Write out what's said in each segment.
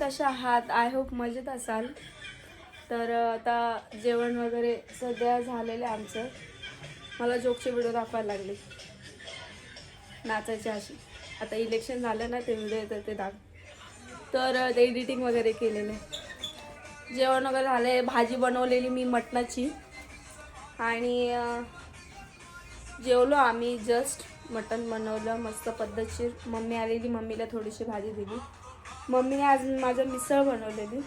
कशा आहात? I hope मजेत असाल. तर आता जेवण वगैरे सध्या झालेलं आहे आमचं. मला जोकचे व्हिडिओ दाखवायला लागले, नाचायचे अशी. आता इलेक्शन झालं ना, ते व्हिडिओ येतात ते तर ते एडिटिंग वगैरे केलेलं आहे. जेवण वगैरे झालं आहे. भाजी बनवलेली मी मटणाची आणि जेवलो आम्ही. जस्ट मटण बनवलं मस्त पद्धतशीर. मम्मी आलेली, मम्मीला थोडीशी भाजी दिली. मम्मीने आज माझं मिसळ बनवलेली.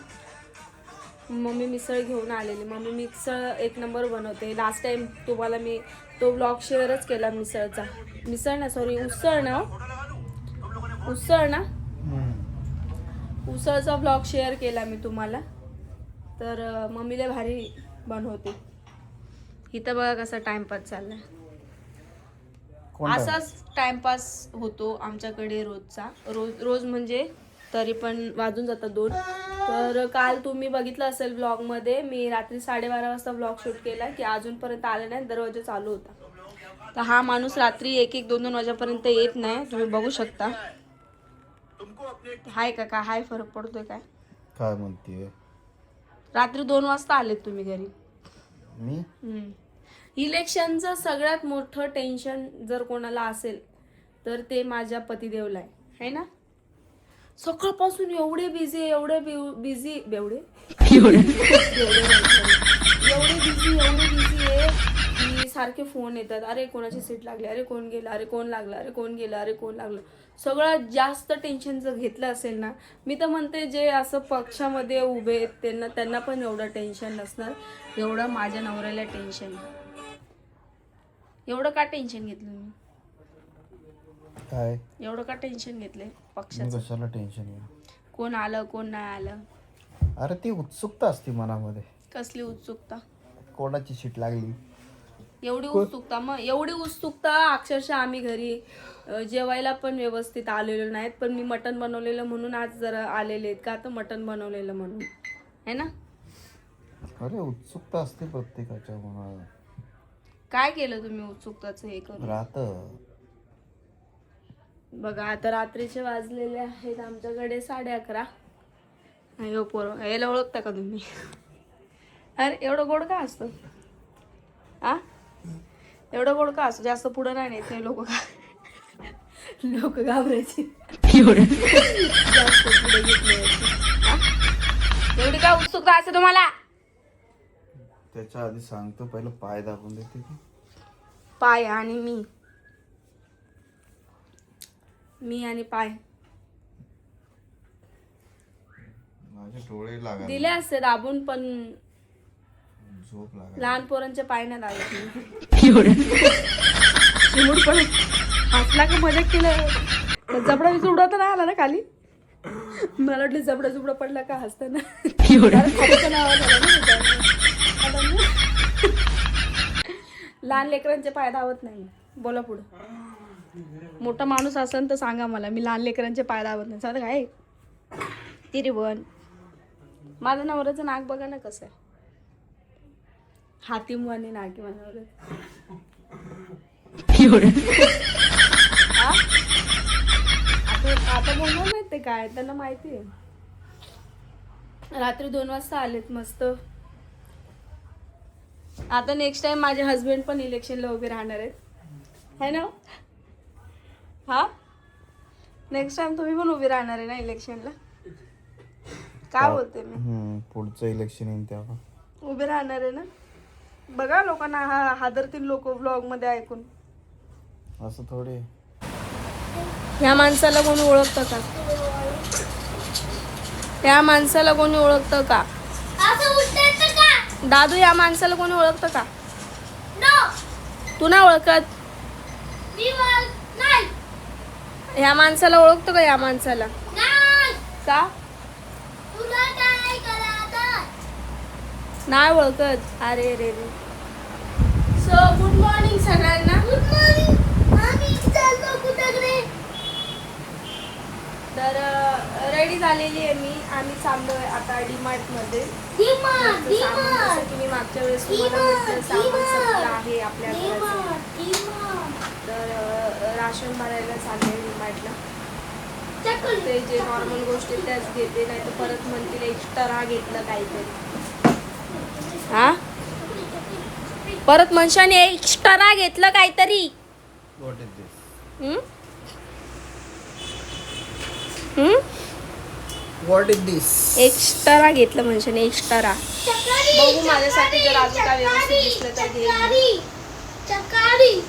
मम्मी मिसळ घेऊन आलेली. मम्मी मिसळ एक नंबर बनवते. लास्ट टाइम तुम्हाला मी तो ब्लॉग शेअरच केला मिसळचा. मिसळ ना, सॉरी, उसळ ना, उसळ ना, उसळचा ब्लॉग शेअर केला मी तुम्हाला. तर मम्मीला भारी बनवते. इथं बघा कसा टाइमपास चाललाय. असाच टाइमपास होतो आमच्याकडे रोजचा. रोज म्हणजे तरी पण वाजून जातात 2. तर काल तुम्ही बघितलं असेल ब्लॉगमध्ये, मी रात्री 12:30 वाजता ब्लॉग शूट केला की अजूनपर्यंत आले नाही. दरवाजा चालू होता. तर हा माणूस रात्री 1-1, 2-2 वाजेपर्यंत येत नाही. तुम्ही बघू शकता. हाय का काय, हाय फरक पडतोय काय? काय म्हणते? रात्री 2 वाजता आलेत तुम्ही घरी. मी इलेक्शनचं सगळ्यात मोठं टेन्शन जर कोणाला असेल तर ते माझ्या पतिदेवला आहे ना. सकाळपासून एवढे बिझी एवढे बिझी आहे की सारखे फोन येतात. अरे कोणाची सीट लागली, अरे कोण गेला, अरे कोण लागलं, अरे कोण गेलं, अरे कोण लागलं. सगळ्यात जास्त टेन्शन जर घेतलं असेल ना, मी तर म्हणते जे असं पक्षामध्ये उभे आहेत त्यांना पण एवढं टेन्शन नसणार एवढं माझ्या नवऱ्याला टेन्शन. एवढं का टेन्शन घेतलं मी? काय एवढं का टेन्शन घेतलंय पक्षाचं? कशाला टेन्शन घ्या? कोण आलं कोण नाही आलं? अरे ती उत्सुकता असते मनामध्ये. कसली उत्सुकता? कोणाची सीट लागली एवढी उत्सुकता? मग एवढी उत्सुकता अक्षरशः आम्ही घरी जेवायला पण व्यवस्थित आलेलो नाहीत. पण मी मटण बनवलेलं म्हणून आज जरा आलेले आहेत. का तर मटण बनवलेलं म्हणून है ना. अरे उत्सुकता असते प्रत्येकाच्या मनात. काय केलं तुम्ही उत्सुकताचं हे करून? राहतं. बघा आता रात्रीचे वाजलेले आहेत आमच्याकडे 11:30. अयो पोरं, याला ओळखता का तुम्ही? अरे एवढं गोड का असतं? एवढं गोड का असतं? जास्त पुढं नाही नेत नाही लोक. लोक घाबरायची. जास्त पुढे घेतले. एवढी काय उत्सुकता असते तुम्हाला? त्याच्या आधी सांगतो, पहिलं पाय दाखवून देते की. पाय आणि मी आणि पाय माझे डोळे लागायला दिले असते दाबून, पण झोप लागायला. लहान पोरांच्या पाय नाही लागत. चिमूड पण हसला का मजा केलं. जबडा जुबडा तर नाही आला ना खाली? मला वाटलं जबडा जुबडा पडला का हसताना. लहान लेकरांचे पाय धावत नाही. बोला पुढं. मोठा माणूस असेल तर सांगा मला. मी लहान लेकरांचे पाय धावत नाही. सांगा काय तिरी बन. माझं नवऱ्याचं नाक बघा ना कसं आहे. हातीमवानी नाकी म्हणावर. आता बोलणार नाहीत ते काय, त्यांना माहिती आहे. रात्री 2 वाजता आलेत मस्त. आता नेक्स्ट टाइम माझे हस्बंड पण इलेक्शनला उभे राहणार आहेत, है ना? हा, नेक्स्ट टाइम तुम्ही पण उभे राहणार आहे ना इलेक्शनला? काय बोलते मी? पुढचं इलेक्शन येईल तेव्हा उभे राहणार आहे ना. बघा लोकांना हादरतील लोक व्लॉग मध्ये ऐकून. असं थोडे. ह्या माणसाला कोणी ओळखतं का? या माणसाला कोणी ओळखतं का? दादू, या माणसाला कोणी ओळखतं का? तू नाही ओळखत? ह्या माणसाला ओळखतो का? या माणसाला का नाही ओळखत? अरे रे रे. सो गुड मॉर्निंग सगळ्यांना. Good morning. तर रेडी झालेली आहे मी. आम्ही चाललोय आता डीमार्ट मध्ये. जसं की मी मागच्या वेळेस तुम्हाला म्हटलं, सामान सगळं आहे आपल्या घराचं. तर राशन भरायला चाललंय डीमार्टला. ते जे नॉर्मल गोष्टी त्याच घेते, नाही तर परत म्हणतील एक्स्ट्रा घेतलं काहीतरी. हा परत मनशाने एक्स्ट्रा घेतलं काहीतरी. What is this? What is this? Extra घेतलं मनशाने एक्स्ट्रा. बघू माझ्यासाठी जर अजून काय व्यवस्थित दिसलं तर घेईन.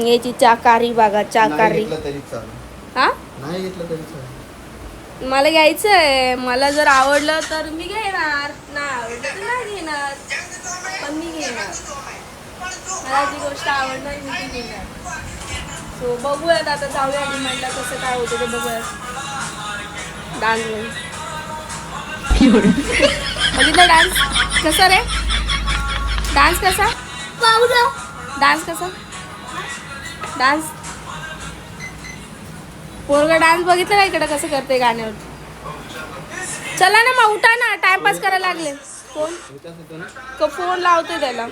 याची चाकारी बघा, चाकारी. तरी चालेल. हा नाही घेतलं तरी चालेल. मला घ्यायचंय. मला जर आवडलं तर मी घेणार, नाही आवडलं तर नाही घेणार, पण मी घेणार. मला जी गोष्ट आवडणार मी ती घेणार. सो बघूयात आता, जाऊया डिमांडला कसं काय होतं ते बघूयात. डान्स बघितलं डान्स कसा रे? डान्स कसा? डान्स कसा? डान्स पोरगा डान्स बघितलं का इकडे कसं करते गाण्यावर? चला ना मग उठा ना, टाइमपास करायला लागले. फोन लावते त्याला.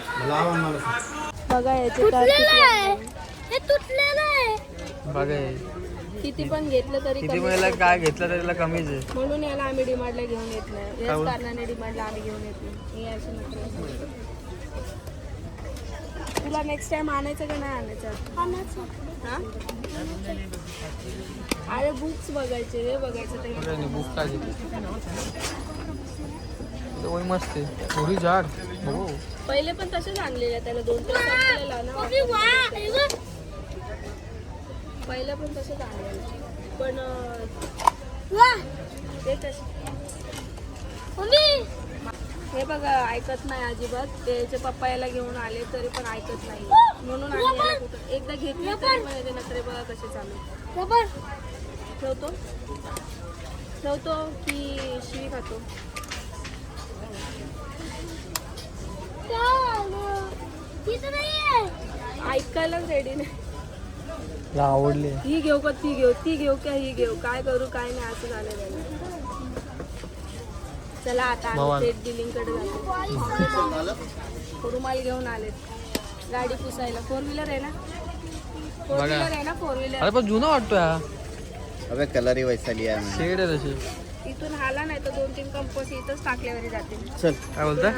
बघा याचे किती पण घेतलं तरी काय घेतलं तरी त्याला कमीच आहे. म्हणून याला आम्ही डिमांडला घेऊन येत नाही. याच कारणाने डिमांडला आम्ही घेऊन येत नाही. हे असे नखरे. तुला नेक्स्ट टाइम आणायचं का नाही आणायचं? हा अरे बुक्स बघायचे, हे बघायचं ते बुक काय मस्त आहे. थोडी झाड बघू. पहिले पण तसेच आणलेले त्याला 2-3 संपलेला ना. पहिले पण तसेच आणलेलं पण ते तसे. हे बघा ऐकत नाही अजिबात. त्याचे पप्पा याला घेऊन आले तरी पण ऐकत नाही. म्हणून आम्ही याला कुठं एकदा घेतली तरी पण याचे नखरे बघा कसे चालू. ठेवतो की शिवी खातो? ऐकायलाच रेडी नाही. आवडली. ही घेऊ का ती घेऊ, ती घेऊ का ही घेऊ, काय करू काय नाही असं झालं. चला आता आम्ही थेट बिलिंगकडे जातो. रुमाल घेऊन आलेत गाडी पुसायला. 4 व्हीलर आहे ना? 4 व्हीलर आहे ना? 4 व्हीलर. अरे पण जुना वाटतोय हा. अबे कलर ही वैसा लिया है मैंने. शेड आहे तशी. इथून हाला नाही तर 2-3 कंपोस्ट इथंच टाकल्यावर जाते. चल काय बोलताय?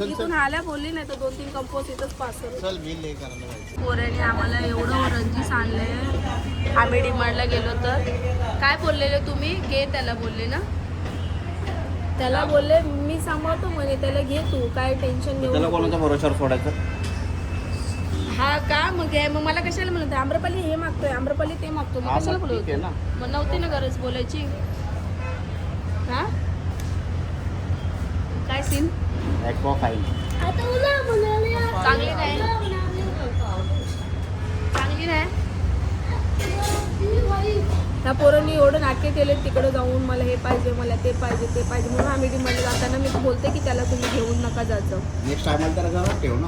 इथून हाला बोलली नाही तर 2-3 कंपोस्ट इथंच पास करू. चल मी ले करायला जायचं. पोराने आम्हाला एवढं रंजीस आणलंय. आम्ही डिमांडला गेलो तर काय बोललेले तुम्ही? घे त्याला बोलले ना. त्याला बोलले मी सांभाळतो म्हणे, त्याला घे तू, काय टेन्शन घेऊ त्याला नको. कोणाच्या भरोशावर सोडायचं? हा का मग मग मला कशाला म्हणते? आम्रपाली हे मागतोय, आम्रपाली ते मागतो, मग कशाला ठीक आहे बोलतो? ना. मग नव्हती ना गरज बोलायची. हा काय सीन? Aqua fine. चांगली नाही, चांगली नाही. त्या पोरांनी एवढं नाटके केले तिकडे जाऊन, मला हे पाहिजे, मला ते पाहिजे, ते पाहिजे. म्हणून आम्ही डिमांड जाताना मी बोलते की त्याला तुम्ही घेऊन नका जायचं. नेक्स्ट टायमाला तर घरात ठेव ना.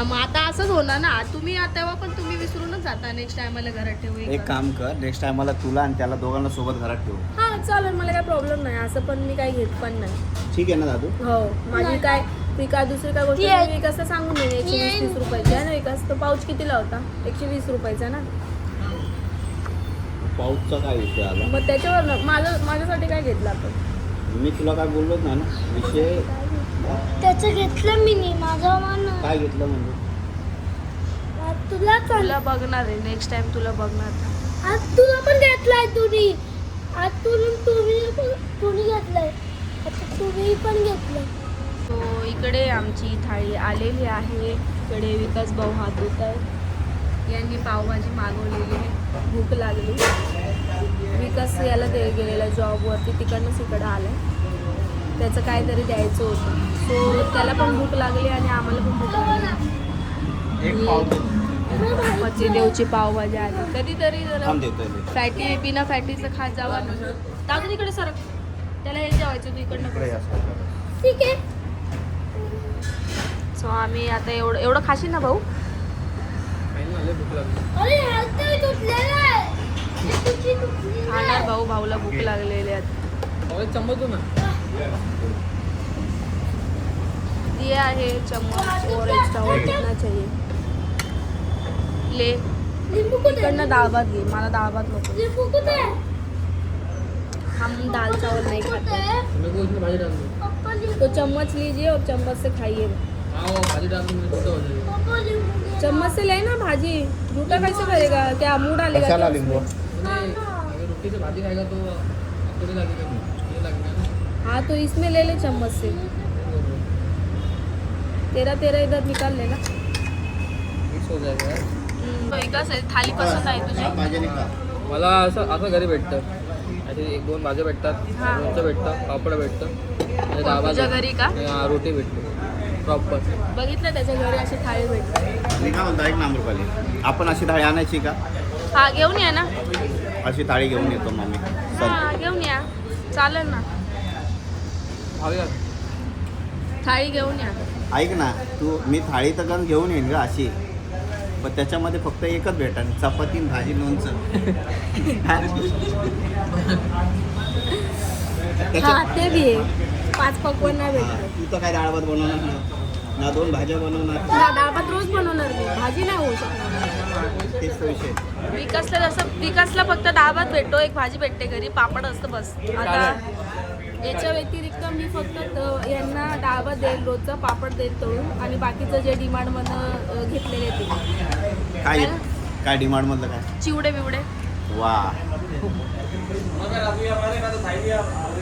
मग आता असंच होणार ना. तुम्ही तेव्हा पण तुम्ही विसरूनच जाता. नेक्स्ट टायमाला घरात ठेवू. एक काम कर, नेक्स्ट टायमाला तुला आणि त्याला दोघांना सोबत घरात ठेव. हा चालेल, मला काय प्रॉब्लेम नाही. असं पण मी काही घेत पण नाही. ठीक आहे ना दादू? हो माझी काय विकास दुसरी काय गोष्ट मी विकासला सांगून देईन. 120 रुपयाची आहे ना विकास. तो पाऊच कितीला होता? 120 रुपयाचा ना. पाऊसचा काय विषय आला? मग त्याच्यावर माझ्यासाठी काय घेतलं आपण? मी तुला काय बोललोच ना विषय. त्याचं घेतलं मी नाही, माझा मान काय घेतलं म्हणजे? तुला बघणार आहे नेक्स्ट टाइम, तुला बघणार. आज तुला पण घेतलाय तुम्ही. आज तुम्ही घेतलाय, आता तुम्ही पण घेतलंय. तो इकडे आमची थाळी आलेली आहे. इकडे विकास भाऊ हात धुत आहे. यांनी पावभाजी मागवलेली आहे. भूक लागली. विकास याला गेलेला जॉबवरती, तिकडनंच इकडं आलं. त्याचं काहीतरी द्यायचं होतं. सो त्याला पण भूक लागली आणि आम्हाला पण भूक लागली. एक पाव दे. मच्छी देवची पावभाजी आली. कधीतरी जरा थांब देतोय मी. फॅटी बिना फॅटीचं खात जावा ना. टाकू तिकडे सरक. त्याला हे जेवायचं तू इकडे इकडनं. या साईडला. ठीक आहे. सो आम्ही आता एवढं खाशील ना भाऊ? अरे हलतोय तुटलेला आहे. हे तुझी तुटली खाणार नाही. भाऊ. भाऊला भूक लागलेली आहे. चम्मच ना. दिया है चम्मच और एक्स्ट्रा और कितना चाहिए? ले लिंबू कुठे? इकडनं डाळ भात घे. मला डाळ भात नको. लिंबू कुठे? हम दाल चावल नहीं खाते। मेरे को इसमें भाजी डाल दो। पापा जी तो चम्मच लीजिए और चम्मच से खाइए। हाँ वो भाजी डाल दो, मुझे छोटा हो जाएगा। पापा जी मुझे चम्मच से ले ना भाजी, झूठा कैसे करेगा? क्या मुंह डालेगा कशाला क्या लिंबू उसमें? नहीं, अगर रोटी से भाजी खाएगा तो आपको नहीं लगेगा, ये लगेगा ना। हाँ तो इसमें ले ले चम्मच से। तेरा तेरा इधर निकाल लेना। मिक्स हो जाएगा यार। थाली पसंद आहे तुझी? मला असं घरी भेटतं, असे 1-2 भाज्या भेटतात, हा. लोणचं भेटतं, पापड भेटतं आणि डाळ भात तुझ्या घरी का? भेटतं. हा, रोटी भेटते प्रॉपर. बघितलं त्याच्या घरी अशी थाळी भेटते. मी काय म्हणतो, एक नामरूपाली आपण अशी थाळी आणायची का? हा घेऊन या ना. अशी थाळी घेऊन येतो मम्मी. हा घेऊन या, चालेल ना. खाऊया. थाळी घेऊन या. ऐक ना तू, मी थाळी तर गण घेऊन येईन ग अशी, पण त्याच्यामध्ये फक्त एकच भेटेल, चपाती आणि भाजी लोणचं. हा ते बी आहे. 5 पकवान नाही भेटत. तू तर काय डाळ भात बनवणार ना, ना 2 भाज्या बनवणार. ना डाळ भात रोज बनवणार मी, भाजी नाही होऊ शकणार. तेच तर विषय. विकासला फक्त डाळ भात भेटतो, एक भाजी भेटते घरी, पापड असतं बस. आता याच्या व्यतिरिक्त मी फक्त यांना डाळ भात देईल, रोजचा पापड देईल तळून, आणि बाकीचं जे डिमांडमधनं घेतलेले ते काय काय डिमांड मधलं काय? चिवडे बिवडे. वा,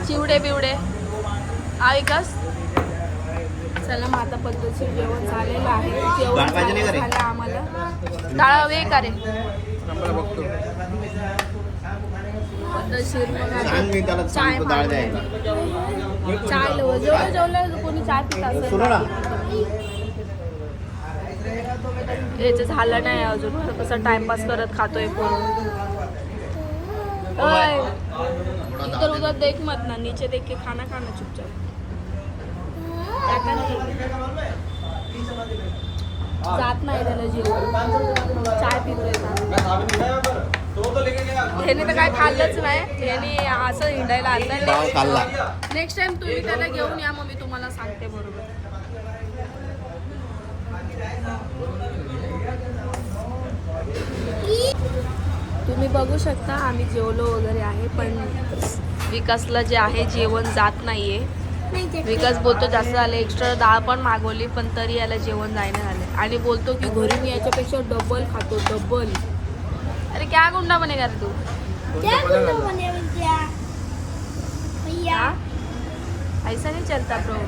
चिवडे बिवडे. हा विकास, चला मग आता पद्धतशीर जेवण झालेलं आहे. जेवण डाळ भाजी नाही झालं करे? आम्हाला. डाळ हवी का रे? आम्हाला बघतो. पद्धतशीर मग सांग, मी त्याला चाय सांगतो डाळ द्यायला. चाय जेवलं कोणी चाय पित सुनो ना. याचं झालं नाही अजून, कसं टाइमपास करत खातोय फोन. इधर उधर देख मत ना, नीचे देख के खाना खाना चुपचाप. जात नाही त्याला जेवण, चाय पितोय. ह्याने तर काय खाल्लंच नाही, ह्याने असं हिंडायला डाळ खाल्ला. आणलं. नेक्स्ट टाइम तुम्ही त्याला घेऊन या, मग मी तुम्हाला सांगते बरोबर. तुम्ही बघू शकता आम्ही जेवलो वगैरे आहे, पण विकासला जे आहे जेवण जात नाहीये. विकास बोलतो जास्त झालं, एक्स्ट्रा डाळ पण मागवली पण तरी याला जेवण जायला झालं, आणि बोलतो की घरी मी याच्यापेक्षा डबल खातो, डबल. अरे क्या गुंडा बनेगा रे तू? क्या गुंडा बने भैया? भैया ऐसा नहीं चलता ब्रो.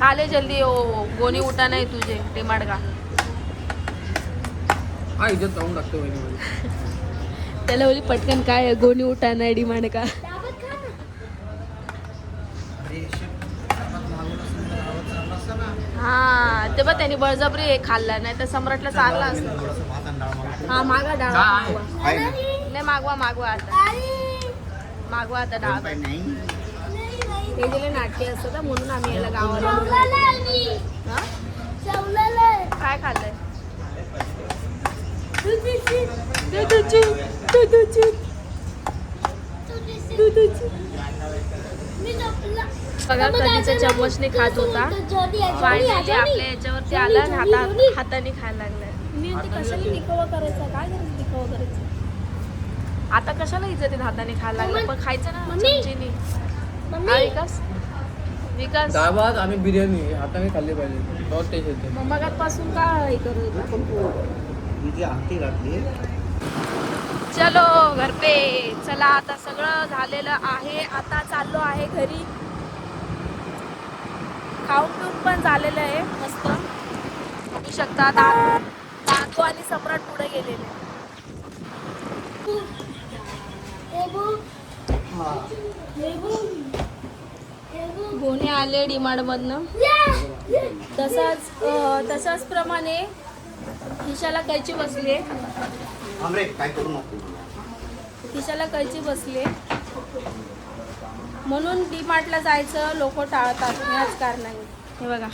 खा ले जल्दी, ओ गोनी उठा नाही तुझे टेमाड का. हा इज्जत लावून टाकतो वहिनी माझी. त्याला बोली पटकन काय गोनी उठा नाही डिमांड का. दावत खा ना. हा ते बघ त्यांनी बळजबरी हे खाल्ला, नाही तर सम्राटला चालला असतं. हा मागा डाळ काय? मागवा. काय ना? नाही मागवा आता, अरे मागवा आता डाळ. नाही. नाही नाही हे दिले नाट्य असतं ना, म्हणून आम्ही याला गावाला चवलेलं आहे मी. हा? चवलेलं आहे. काय खाल्लंय? दुधीची. दुधूची दुधूची दुधीची. दुधूची. मी झोपला. बघा कधीच्या चम्मचने खात होता, फायनली आपल्या याच्यावरती आला आणि हाताने खायला लागलाय. मी म्हणते कशाला दिखावा करायचा, काय करायचं दिखावा करायचा. आता कशाला इज्जतीत हाताने खायला लागला, पण खायचं ना मम्मी. चमचीने. हा मम्मी विकास, विकास डाळ भात आणि बिर्याणी हाताने खाल्ली पाहिजे, बहुत टेस्ट येते. मग मगाचपासून का हे करत होता? ही जी आमटी घातली, चलो घर पे. चला आता सगळं झालेलं आहे, आता चाललो आहे घरी. खाऊन पिऊन पण झालेलं आहे मस्त. बघू शकता दादू आणि सम्राट पुढे गेलेले. गोणे आले डिमांड मधनं. तसाच प्रमाणे खिशाला कैची बसले, आमरे काय करू नको. खिशाला कैची बसले, म्हणून डी मार्टला जायचं लोक टाळतात ह्याच कारणाने. हे बघा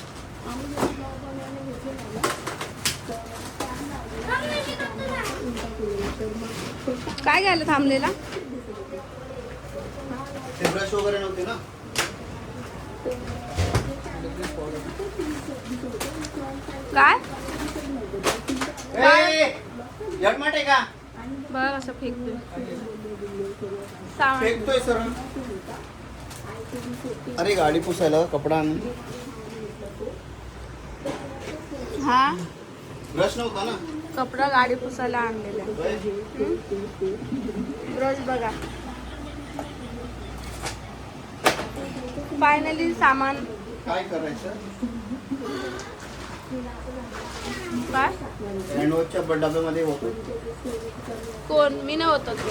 काय घ्यायला थांबलेला. ते ब्रश वगैरे नव्हते ना. काय झटमट आहे का? बघा कसं फेकतोय. सामान फेकतोय सर. अरे गाडी पुसायला कपडा आण. हा ब्रश नव्हता ना. कपडा गाडी पुसायला आणलेला ब्रश बघा. फायनली सामान काय करायचं. काय हँडवॉशच्या डब्यामध्ये होतो. कोण मी नाही होत ते.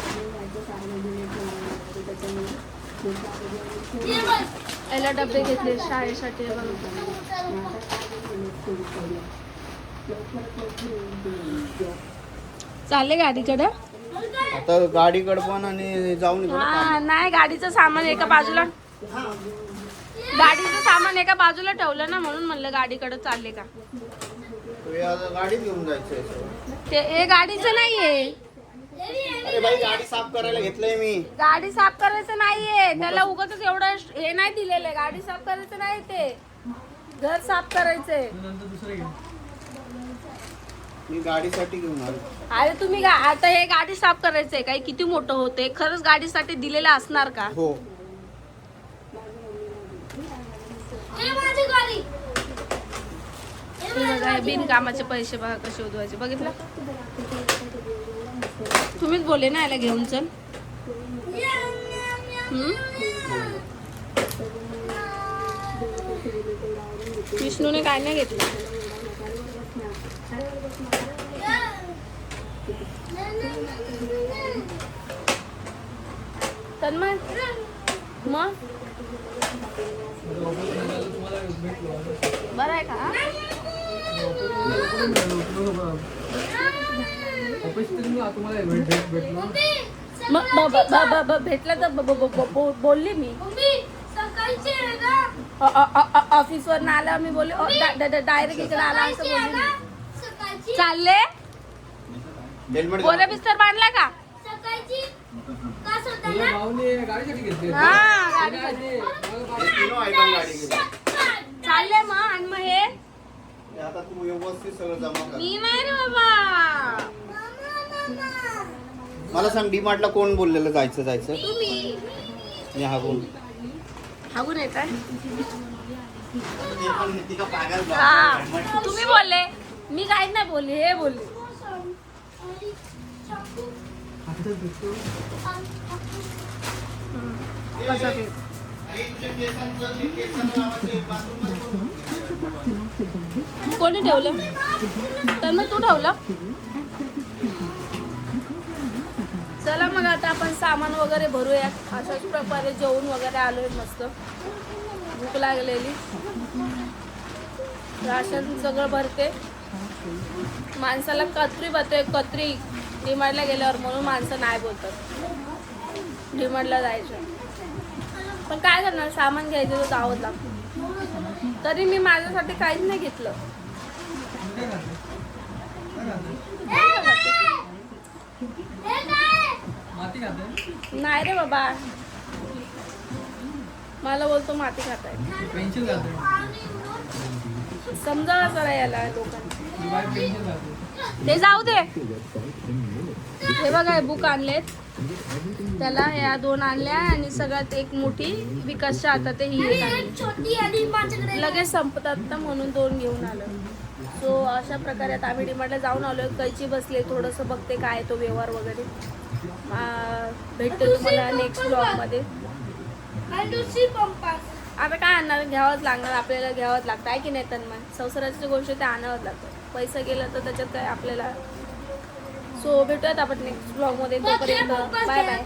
याला डबे घेतले शाळेसाठी चालले गाडीकडे. आता गाडीकडे पण आणि जाऊन हा नाही गाडीचं सामान एका बाजूला गाडीचं सामान एका बाजूला ठेवलं ना म्हणून म्हणलं गाडीकडे चालले का. गाडीत घेऊन जायचंय. ते हे गाडीचं नाहीये. अरे बाई गाडी साफ करायला घेतलंय मी. गाडी साफ करायचं नाहीये त्याला उगाच एवढं हे नाही दिलेलं आहे. गाडी साफ करायचं नाही ते घर साफ करायचंय. नंतर दुसरं घे. मी गाडीसाठी घेऊन आलो. अरे तुम्ही आता हे गाडी साफ करायचंय काय किती मोठं होते खरंच गाडीसाठी दिलेलं असणार का. हो हे बघा हे बिनकामाचे पैसे बघा कसे उधवायचे बघितलं. तुम्हीच बोलले ना याला घेऊन चल. विष्णूने काय नाही घेतलं. तन्मय मग तुम्हाला भेटलो. बरं आहे का. ऑफिस तुम्हाला भेटलो. भेटलं तर बोलली मी ऑफिसवर आल्यावर मी बोलले डायरेक्ट इकडे आला असं बोलले. चालले गोऱ्या बिस्तर बांधला का. तुझ्या भाऊने गाडीसाठी घेतली. हा गाडी चालले मग. आणि मग हे आता तू व्यवस्थित सगळं जमा कर. मी नाही रे बाबा. मला सांग डीमार्टला कोण बोललेलं जायचं. तुम्ही मी हागून हागून येत तुम्ही बोलले मी काहीच नाही बोलले. हे बोलले कोणी ठेवलं तर मग तू ठेवलं. चला मग आता आपण सामान वगैरे भरूया. अशाच प्रकारे जेवून वगैरे आलोय मस्त. भूक लागलेली. राशन सगळं भरते. माणसाला कत्री बघते कत्री डीमार्टला गेल्यावर म्हणून माणसं नाही बोलतात डीमार्टला जायचं. पण काय करणार सामान घ्यायचं तर जावंच लागतं. तरी मी माझ्यासाठी काहीच नाही घेतलं. माती खाते. नाही रे बाबा मला बोलतो माती खाताय. पेन्सिल खाते. समजा जरा याला लोकांना. पेन्सिल खाते. ते जाऊ दे. हे बघा हे बुक आणलेत त्याला या 2 आणल्या आणि सगळ्यात एक मोठी विकासच्या हातात ही एक आणली. लगेच संपतात ना म्हणून 2 घेऊन आलं. सो अशा प्रकारे आता आम्ही डीमार्टला जाऊन आलोय. कैची बसले थोडंसं बघते काय तो व्यवहार वगैरे. भेटते तुम्हाला नेक्स्ट ब्लॉगमध्ये. आता काय आणणार घ्यावंच लागणार आपल्याला. घ्यावंच लागतं आहे की नाही तन्मय. संसाराची गोष्ट ते आणावंच लागतं. पैसा गेला तर त्याच्यात काय आपल्याला. सो भेटूयात आपण नेक्स्ट ब्लॉगमध्ये. तोपर्यंत बाय बाय.